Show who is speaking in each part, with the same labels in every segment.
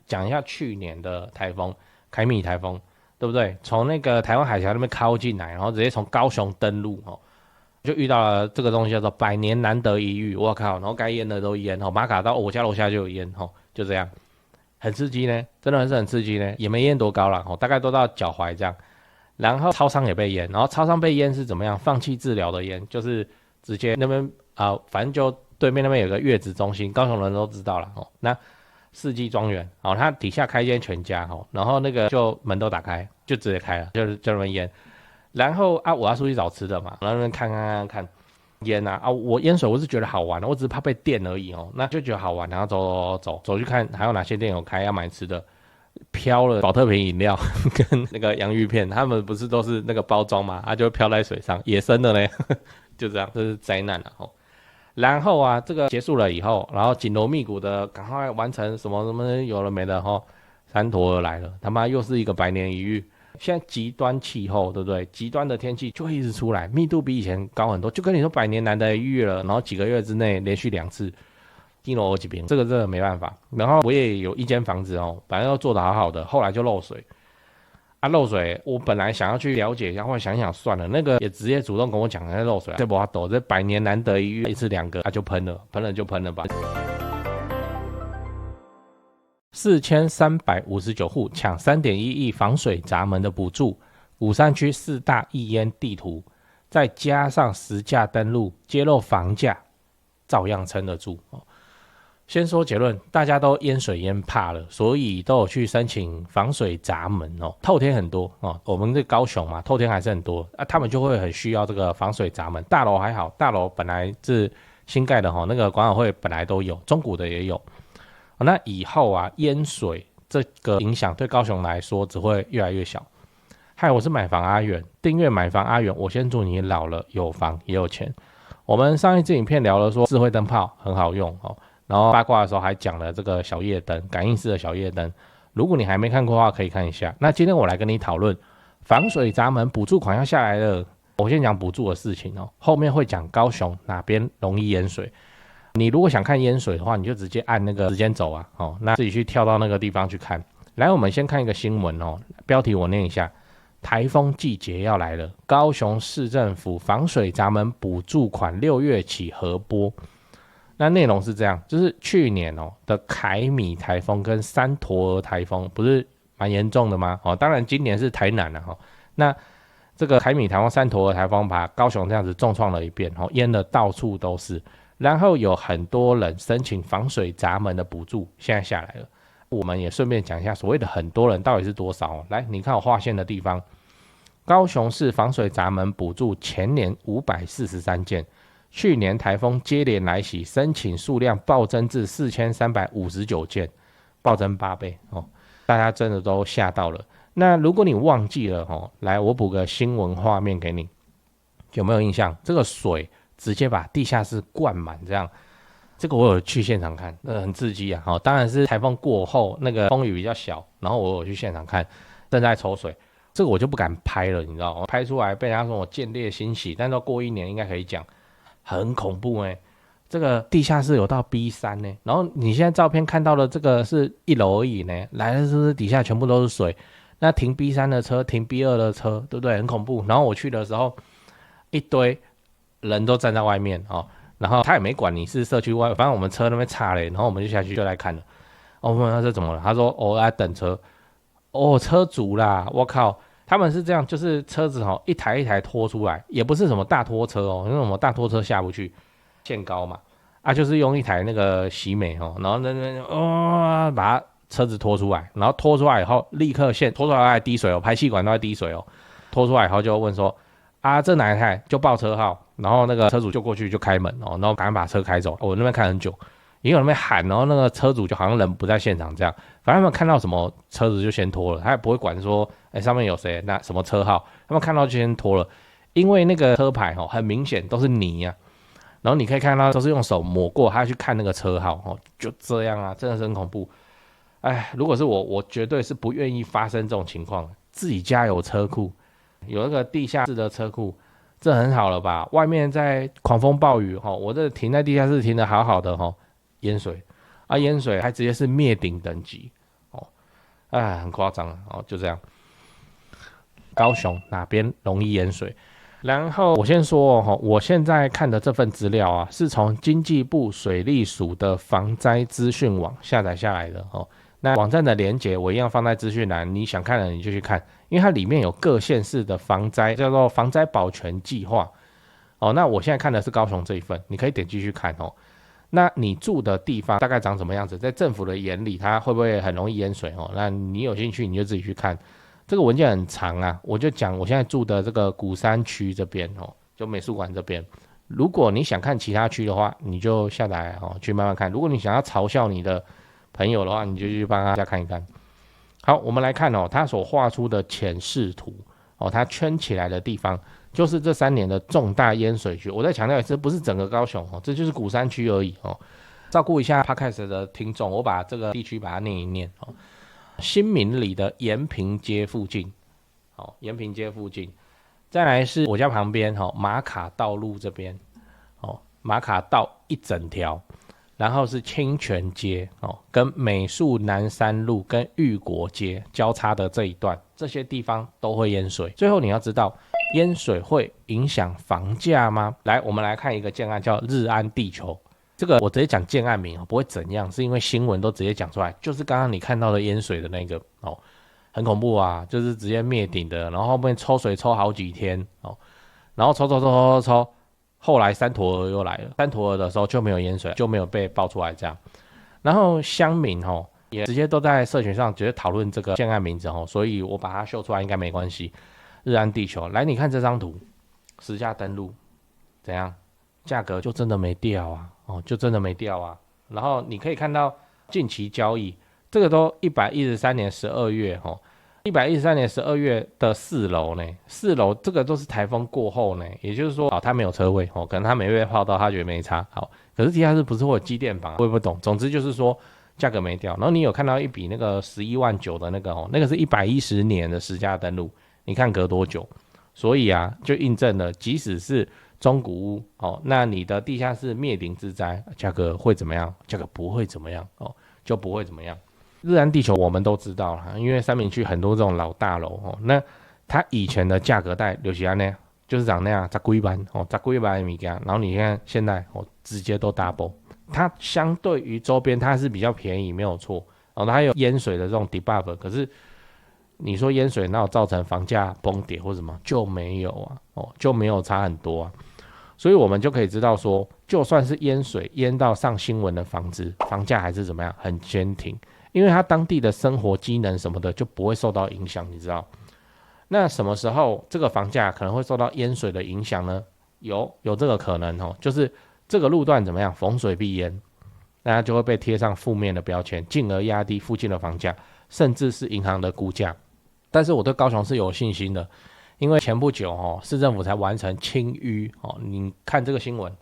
Speaker 1: 讲一下去年的台风凯米台风，对不对？从那个台湾海峡那边靠进来，然后直接从高雄登陆就遇到了这个东西叫做百年难得一遇，我靠！然后该淹的都淹马卡到我家楼下就有淹就这样，很刺激呢，真的是很刺激呢，也没淹多高了大概都到脚踝这样。然后超商也被淹，然后超商被淹是怎么样？放弃治疗的淹，就是直接那边反正就对面那边有个月子中心，高雄人都知道了那世纪庄园它底下开一间全家然后那个就门都打开，就直接开了，就那边淹。然后我要出去找吃的嘛，然后那边看淹我淹水我是觉得好玩我只是怕被电而已那就觉得好玩，然后走去看还有哪些店有开要买吃的。飘了保特瓶饮料跟那个洋芋片，他们不是都是那个包装嘛，就会飘在水上，野生的呢，就这样，这是灾难然后这个结束了以后，然后紧锣密鼓的赶快完成什么什么有了没的山陀儿来了，他妈又是一个百年一遇。现在极端气候，对不对？极端的天气就会一直出来，密度比以前高很多，就跟你说百年难得一遇了，然后几个月之内连续2次。一楼几瓶，这个真的没办法。然后我也有一间房子本来要做得好好的，后来就漏水漏水。我本来想要去了解一下，后来想想算了，那个也直接主动跟我讲在漏水这不要抖，这百年难得一遇，一次2个就喷了就喷了吧。4359户抢3.1亿防水闸门的补助，鼓山区4大易淹地图，再加上实价登录揭露房价，照样撑得住先说结论，大家都淹水淹怕了，所以都有去申请防水闸门透天很多我们这高雄嘛，透天还是很多他们就会很需要这个防水闸门。大楼还好，大楼本来是新盖的那个管委会本来都有，中古的也有那以后淹水这个影响对高雄来说只会越来越小。嗨，我是买房阿元，订阅买房阿元，我先祝你老了有房也有钱。我们上一支影片聊了说智慧灯泡很好用然后八卦的时候还讲了这个小夜灯，感应式的小夜灯，如果你还没看过的话可以看一下。那今天我来跟你讨论防水闸门补助款要下来了，我先讲补助的事情后面会讲高雄哪边容易淹水。你如果想看淹水的话，你就直接按那个时间轴那自己去跳到那个地方去看。来，我们先看一个新闻标题我念一下：台风季节要来了，高雄市政府防水闸门补助款6月起核拨。那内容是这样，就是去年的凯米台风跟山陀儿台风不是蛮严重的吗当然今年是台南那这个凯米台风、山陀儿台风把高雄这样子重创了一遍淹的到处都是。然后有很多人申请防水闸门的补助，现在下来了。我们也顺便讲一下所谓的很多人到底是多少来，你看我划线的地方，高雄市防水闸门补助前年543件，去年台风接连来袭，申请数量暴增至4359件，暴增8倍大家真的都吓到了。那如果你忘记了来我补个新闻画面给你，有没有印象？这个水直接把地下室灌满这样，这个我有去现场看，很刺激当然是台风过后那个风雨比较小，然后我有去现场看，正在抽水，这个我就不敢拍了，你知道吗？拍出来被人家说我见猎欣喜，但到过1年应该可以讲，很恐怖这个地下室有到 B3呢，然后你现在照片看到的这个是1楼而已呢，来的是不是底下全部都是水？那停 B3 的车，停 B2 的车，对不对？很恐怖。然后我去的时候，一堆人都站在外面然后他也没管你是社区外，反正我们车那边插了，然后我们就下去就来看了。我问他这怎么了？他说我在等车。车主啦，我靠，他们是这样，就是车子一台一台拖出来，也不是什么大拖车因为什么大拖车下不去，限高嘛，就是用一台那个喜美然后那边把车子拖出来，然后拖出来以后立刻拖出来还滴水排气管都在滴水拖出来以后就问说这哪一台，就报车号，然后那个车主就过去就开门然后赶快把车开走。我那边看很久，也有那边喊，然后那个车主就好像人不在现场这样，反正他们看到什么车子就先拖了，他也不会管说上面有谁，那什么车号，他们看到就先拖了，因为那个车牌很明显都是泥然后你可以看到都是用手抹过，他要去看那个车号就这样真的是很恐怖。如果是我绝对是不愿意发生这种情况。自己家有车库，有那个地下室的车库，这很好了吧？外面在狂风暴雨我这停在地下室停得好好的淹水淹水还直接是灭顶等级很夸张哦，就这样。高雄哪边容易淹水？然后我先说哦，我现在看的这份资料啊，是从经济部水利署的防灾资讯网下载下来的哦。那网站的连结我一样放在资讯栏，你想看的你就去看，因为它里面有各县市的防灾，叫做防灾保全计划哦。那我现在看的是高雄这一份，你可以点进去看哦。那你住的地方大概长什么样子？在政府的眼里，它会不会很容易淹水哦？那你有兴趣你就自己去看。这个文件很长啊，我就讲我现在住的这个鼓山区这边哦，就美术馆这边。如果你想看其他区的话，你就下载哦，去慢慢看。如果你想要嘲笑你的朋友的话，你就去帮大家看一看。好，我们来看哦，他所画出的浅视图哦，它圈起来的地方就是这3年的重大淹水区。我再强调一次，不是整个高雄哦，这就是鼓山区而已哦。照顾一下 Podcast 的听众，我把这个地区把它念一念哦。新民里的延平街附近，好，延平街附近，再来是我家旁边马卡道路这边，马卡道一整条，然后是清泉街跟美术南山路跟裕国街交叉的这一段，这些地方都会淹水。最后你要知道，淹水会影响房价吗？来，我们来看一个建案叫日安地球。这个我直接讲建案名不会怎样，是因为新闻都直接讲出来，就是刚刚你看到的淹水的那个很恐怖啊，就是直接灭顶的，然后后面抽水抽好几天然后抽，后来三坨儿又来了，三坨儿的时候就没有淹水，就没有被爆出来这样。然后乡民也直接都在社群上直接讨论这个建案名字所以我把它秀出来应该没关系。日安地球，来你看这张图，实价登录怎样？价格就真的没掉啊。就真的没掉啊。然后你可以看到近期交易，这个都113年12月113年12月的4楼呢，4楼这个都是台风过后呢，也就是说他没有车位可能他没被泡到，他觉得没差。好，可是地下室不是会有机电房我也不懂。总之就是说价格没掉。然后你有看到一笔那个11万9的那个那个是110年的实价登录，你看隔多久？所以啊，就印证了，即使是中古屋那你的地下室灭顶之灾，价格会怎么样？价格不会怎么样就不会怎么样。日安地球我们都知道了，因为三民区很多这种老大楼那它以前的价格带就是这样，就是长那样，十几万的物件，然后你看现在直接都 double， 它相对于周边它是比较便宜没有错它有淹水的这种 debuff， 可是你说淹水那有造成房价崩跌或什么就没有就没有差很多啊。所以我们就可以知道说，就算是淹水淹到上新闻的房子，房价还是怎么样很坚挺，因为它当地的生活机能什么的就不会受到影响，你知道。那什么时候这个房价可能会受到淹水的影响呢？有这个可能就是这个路段怎么样逢水必淹，那它就会被贴上负面的标签，进而压低附近的房价，甚至是银行的估价。但是我对高雄是有信心的，因为前不久市政府才完成清淤你看这个新闻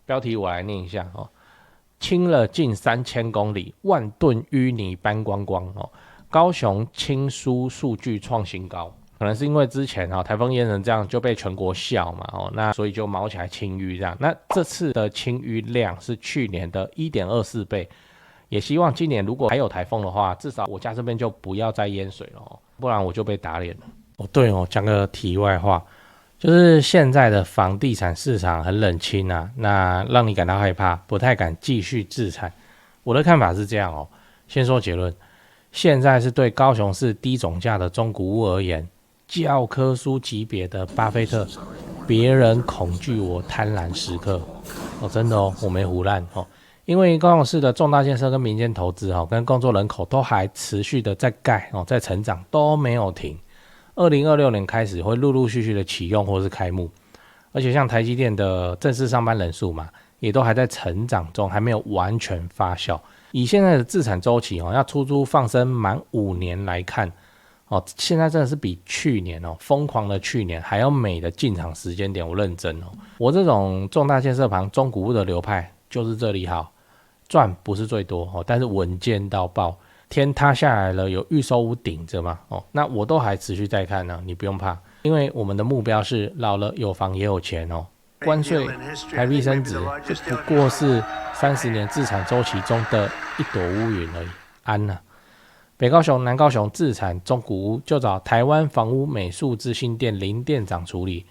Speaker 1: 标题我来念一下清了近3000公里，万吨淤泥搬光光高雄清疏数据创新高，可能是因为之前台风淹成这样就被全国笑嘛那所以就毛起来清淤这样。那这次的清淤量是去年的 1.24 倍，也希望今年如果还有台风的话，至少我家这边就不要再淹水了不然我就被打脸了对讲个题外话，就是现在的房地产市场很冷清啊，那让你感到害怕，不太敢继续置产。我的看法是这样先说结论，现在是对高雄市低总价的中古屋而言，教科书级别的巴菲特，别人恐惧我贪婪时刻真的我没胡乱因为高雄市的重大建设跟民间投资跟工作人口都还持续的在盖在成长，都没有停。2026年开始会陆陆续续的启用或是开幕，而且像台积电的正式上班人数嘛，也都还在成长中，还没有完全发酵。以现在的自产周期要出租放生满5年来看现在真的是比去年疯狂的去年还要美的进场时间点，我认真我这种重大建设旁中古屋的流派就是这里好，赚不是最多但是稳健到爆，天塌下来了有预售屋顶着嘛那我都还持续在看呢，你不用怕，因为我们的目标是老了有房也有钱关税台币升值就不过是30年自产周期中的一朵乌云而已，安北高雄、南高雄自产中古屋，就找台湾房屋美术资讯店林店长处理。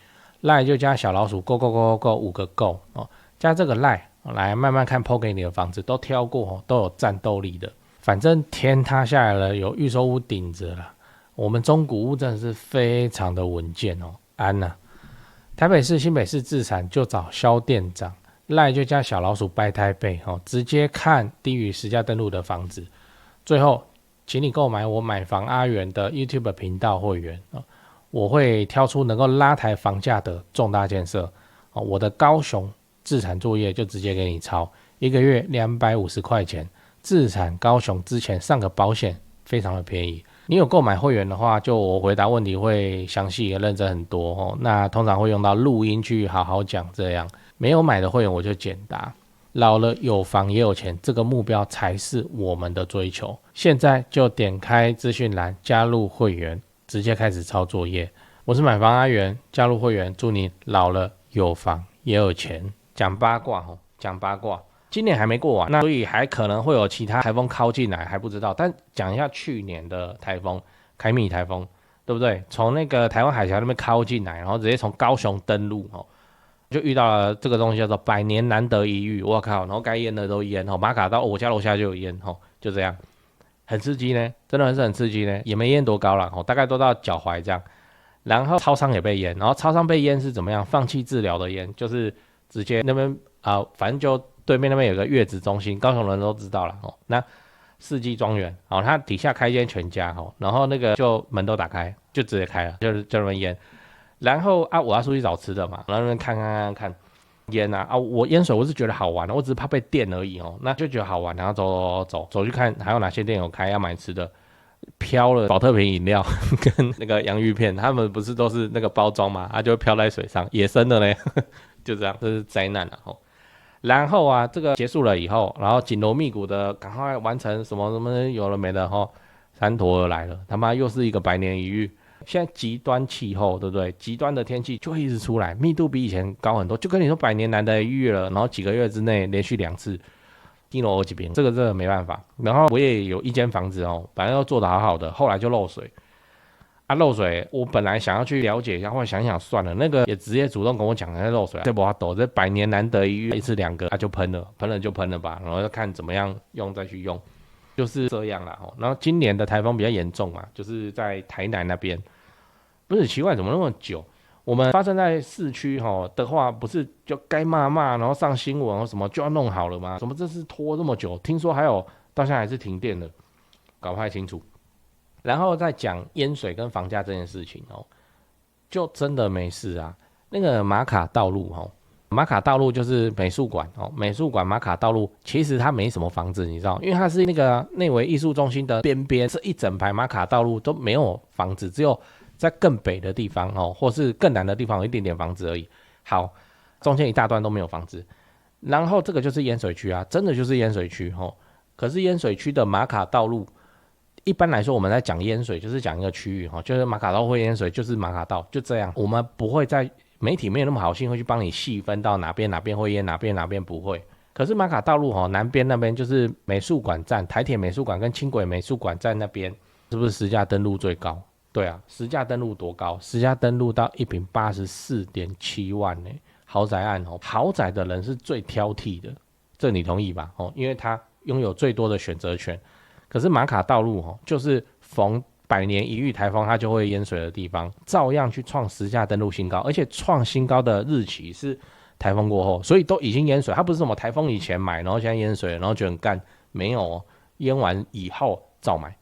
Speaker 1: 赖就加小老鼠 go go go go 5个 go 哦，加这个赖来慢慢看 PO 给你的房子都挑过哦，都有战斗力的。反正天塌下来了，有预售屋顶着了。我们中古屋真的是非常的稳健哦，安呐、台北市、新北市自产就找肖店长，赖就加小老鼠掰台北哦，直接看低于实价登录的房子。最后，请你购买我买房阿元的 YouTube 频道会员哦，我会挑出能够拉抬房价的重大建设哦。我的高雄自产作业就直接给你抄，1个月250块钱。自产高雄之前上个保险非常的便宜。你有购买会员的话，就我回答问题会详细也认真很多哦。那通常会用到录音去好好讲，这样没有买的会员我就简答。老了有房也有钱，这个目标才是我们的追求。现在就点开资讯栏加入会员，直接开始抄作业。我是买房阿元，加入会员，祝你老了有房也有钱。讲八卦哦，讲八卦。今年还没过完，那所以还可能会有其他台风靠进来，还不知道。但讲一下去年的台风，凯米台风，对不对？从那个台湾海峡那边靠进来，然后直接从高雄登陆哦，就遇到了这个东西叫做百年难得一遇。我靠，然后该淹的都淹哦，马卡到我家楼下就有淹哦，就这样，很刺激呢，真的是很刺激呢，也没淹多高了哦，大概都到脚踝这样。然后超商也被淹，然后超商被淹是怎么样？放弃治疗的淹，就是直接那边反正就。对面那边有个月子中心，高雄人都知道了哦。那四季庄园哦，它底下开间全家哦，然后那个就门都打开，就直接开了，就是那边淹。然后我要出去找吃的嘛，然后那边看淹我淹水我是觉得好玩，我只是怕被电而已哦，那就觉得好玩，然后走去看还有哪些店有开要买吃的，飘了保特瓶饮料跟那个洋芋片，他们不是都是那个包装嘛，就会飘在水上，野生的嘞，就这样，这是灾难哦。然后这个结束了以后，然后紧锣密鼓的赶快完成什么什么有了没的齁，山陀而来了，他妈又是一个百年一遇。现在极端气候，对不对？极端的天气就会一直出来，密度比以前高很多，就跟你说百年难得一遇了。然后几个月之内连续2次，低楼几遍，这个真的没办法。然后我也有一间房子哦，本来要做得好好的，后来就漏水。漏水，我本来想要去了解一下，后来想想算了，那个也直接主动跟我讲在漏水，这不好抖，这百年难得一遇，一次2个就喷了就喷了吧，然后要看怎么样用再去用，就是这样啦。然后今年的台风比较严重嘛，就是在台南那边，不是奇怪怎么那么久？我们发生在市区的话，不是就该骂，然后上新闻什么就要弄好了吗？怎么这次拖这么久？听说还有到现在还是停电的，搞不太清楚。然后再讲淹水跟房价这件事情就真的没事啊。那个马卡道路马卡道路就是美术馆美术馆马卡道路其实它没什么房子，你知道，因为它是那个内惟艺术中心的边边，是一整排马卡道路都没有房子，只有在更北的地方或是更南的地方有一点点房子而已。好，中间一大段都没有房子。然后这个就是淹水区啊，真的就是淹水区可是淹水区的马卡道路。一般来说，我们在讲淹水，就是讲一个区域就是马卡道会淹水，就是马卡道就这样。我们不会在媒体没有那么好心会去帮你细分到哪边会淹，哪边不会。可是马卡道路南边那边就是美术馆站，台铁美术馆跟轻轨美术馆站那边，是不是实价登录最高？对啊，实价登录多高？实价登录到1坪84.7万呢，豪宅案豪宅的人是最挑剔的，这你同意吧？因为他拥有最多的选择权。可是马卡道路就是逢百年一遇台风它就会淹水的地方，照样去创实价登录新高，而且创新高的日期是台风过后，所以都已经淹水。它不是什么台风以前买，然后现在淹水了，然后觉得很干，没有淹完以后照买，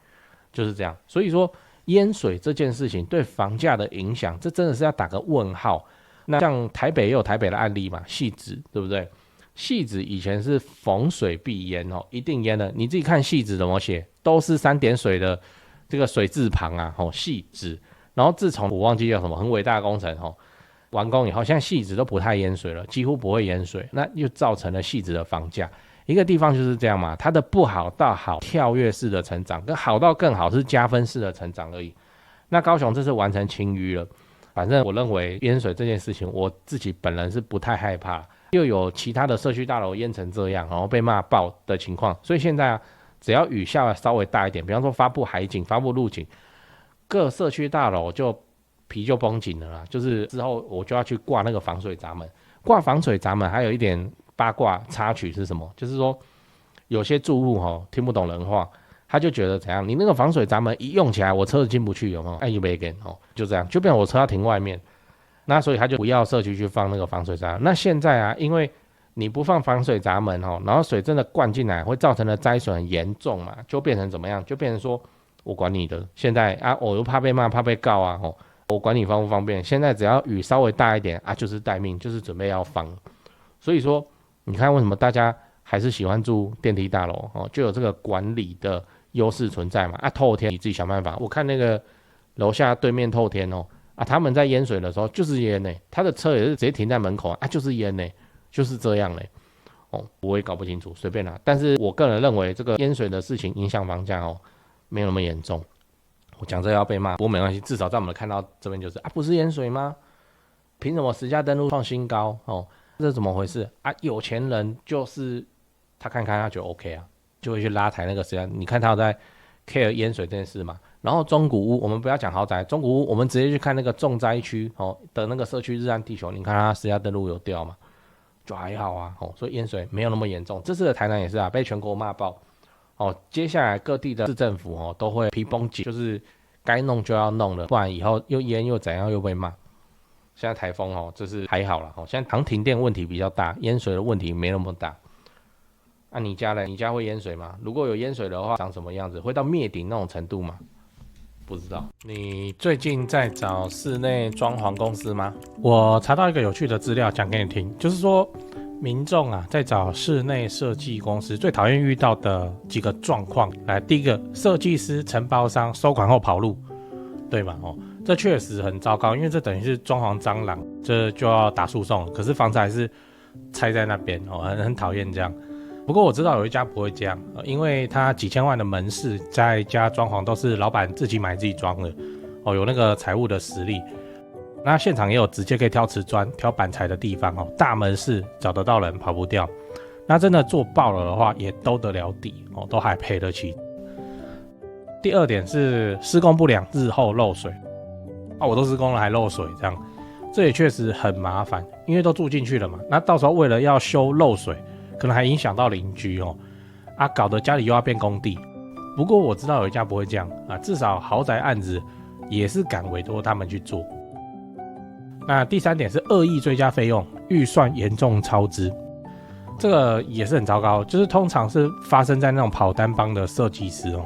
Speaker 1: 就是这样。所以说淹水这件事情对房价的影响，这真的是要打个问号。那像台北也有台北的案例嘛，汐止对不对？汐止以前是逢水必淹一定淹的。你自己看汐止怎么写，都是3点水的这个水字旁啊，汐止。然后自从我忘记叫什么很伟大的工程完工以后，现在汐止都不太淹水了，几乎不会淹水，那又造成了汐止的房价。一个地方就是这样嘛，它的不好到好跳跃式的成长，跟好到更好是加分式的成长而已。那高雄这次完成清淤了，反正我认为淹水这件事情，我自己本人是不太害怕。又有其他的社区大楼淹成这样，然后被骂爆的情况，所以现在只要雨下的稍微大一点，比方说发布海警、发布陆警，各社区大楼就皮就绷紧了啦。就是之后我就要去挂那个防水闸门，挂防水闸门还有一点八卦插曲是什么？就是说有些住户听不懂人话，他就觉得怎样，你那个防水闸门一用起来，我车子进不去，有没有？哎，就没给就这样，就变成我车要停外面。那所以他就不要社区去放那个防水闸门。那现在啊，因为你不放防水闸门然后水真的灌进来，会造成的灾损很严重嘛，就变成怎么样？就变成说我管你的。现在啊，我又怕被骂，怕被告啊，我管你方不方便。现在只要雨稍微大一点啊，就是待命，就是准备要放。所以说，你看为什么大家还是喜欢住电梯大楼就有这个管理的优势存在嘛。啊，透天你自己想办法。我看那个楼下对面透天他们在淹水的时候就是淹呢，他的车也是直接停在门口啊，就是淹呢，就是这样嘞。我也搞不清楚，随便啦。但是我个人认为这个淹水的事情影响房价没有那么严重。我讲这个要被骂，不过没关系，至少在我们看到这边就是不是淹水吗？凭什么实价登录创新高这是怎么回事啊？有钱人就是他看他觉得 OK 啊，就会去拉抬那个实价。你看他有在 care 淹水这件事嘛？然后中古屋，我们不要讲豪宅，中古屋我们直接去看那个重灾区的那个社区日安地球，你看它实价登录有掉吗？就还好啊所以淹水没有那么严重。这次的台南也是被全国骂爆接下来各地的市政府都会皮绷紧，就是该弄就要弄了，不然以后又淹又怎样又被骂。现在台风这是还好啦现在常停电问题比较大，淹水的问题没那么大。你家呢？你家会淹水吗？如果有淹水的话，长什么样子？会到灭顶那种程度吗？不知道。你最近在找室内装潢公司吗？我查到一个有趣的资料，讲给你听，就是说民众在找室内设计公司最讨厌遇到的几个状况。来，第一个，设计师承包商收款后跑路，对吧？这确实很糟糕，因为这等于是装潢蟑螂，这就要打诉讼了。可是房子还是拆在那边很讨厌这样。不过我知道有一家不会这样，因为他几千万的门市，在家装潢都是老板自己买自己装的有那个财务的实力。那现场也有直接可以挑瓷砖、挑板材的地方大门市找得到人，跑不掉。那真的做爆了的话，也兜得了底都还赔得起。第二点是施工不良，日后漏水我都施工了还漏水，这样这也确实很麻烦，因为都住进去了嘛。那到时候为了要修漏水，可能还影响到邻居搞得家里又要变工地。不过我知道有一家不会这样至少豪宅案子也是敢委托他们去做。那第三点是恶意追加费用，预算严重超支，这个也是很糟糕，就是通常是发生在那种跑单帮的设计师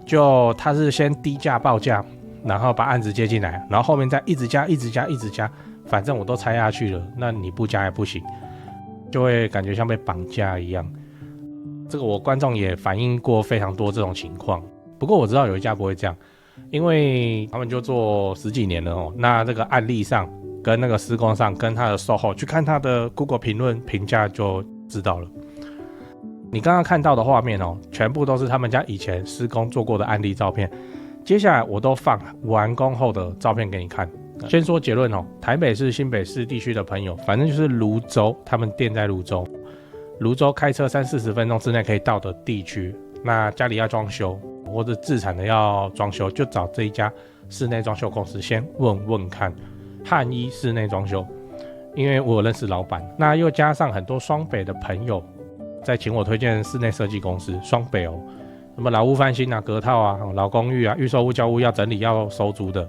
Speaker 1: 就他是先低价报价，然后把案子接进来，然后后面再一直加，反正我都拆下去了，那你不加也不行，就会感觉像被绑架一样。这个我观众也反映过非常多这种情况。不过我知道有一家不会这样，因为他们就做10几年了那这个案例上跟那个施工上跟他的售后去看他的 Google 评论评价就知道了。你刚刚看到的画面全部都是他们家以前施工做过的案例照片。接下来我都放完工后的照片给你看。先说结论台北市、新北市地区的朋友，反正就是蘆洲，他们店在蘆洲，蘆洲开车30-40分钟之内可以到的地区。那家里要装修或者自产的要装修，就找这一家室内装修公司先问问看。汉一室内装修，因为我有认识老板，那又加上很多双北的朋友在请我推荐室内设计公司。双北什么老屋翻新隔套老公寓预售屋交屋要整理要收租的，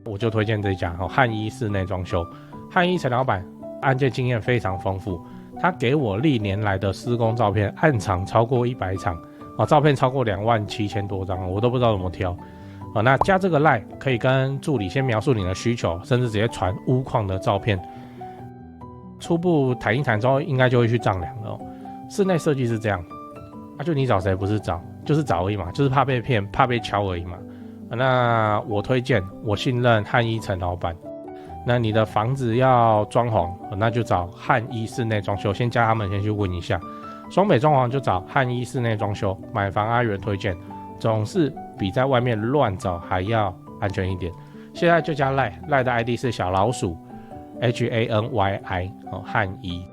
Speaker 1: 我就推荐这一家汉一室内装修。汉一陈老板案件经验非常丰富，他给我历年来的施工照片，案场超过100场照片超过27000多张，我都不知道怎么挑那加这个 LINE 可以跟助理先描述你的需求，甚至直接传屋况的照片，初步谈一谈之后应该就会去丈量了室内设计是这样就你找谁不是找，就是找而已嘛，就是怕被骗怕被敲而已嘛那我推荐我信任汉一陈老板。那你的房子要装潢那就找汉一室内装修，先加他们先去问一下。双北装潢就找汉一室内装修。买房阿元推荐，总是比在外面乱找还要安全一点。现在就加 LINE 的 ID 是小老鼠HANYI 汉一。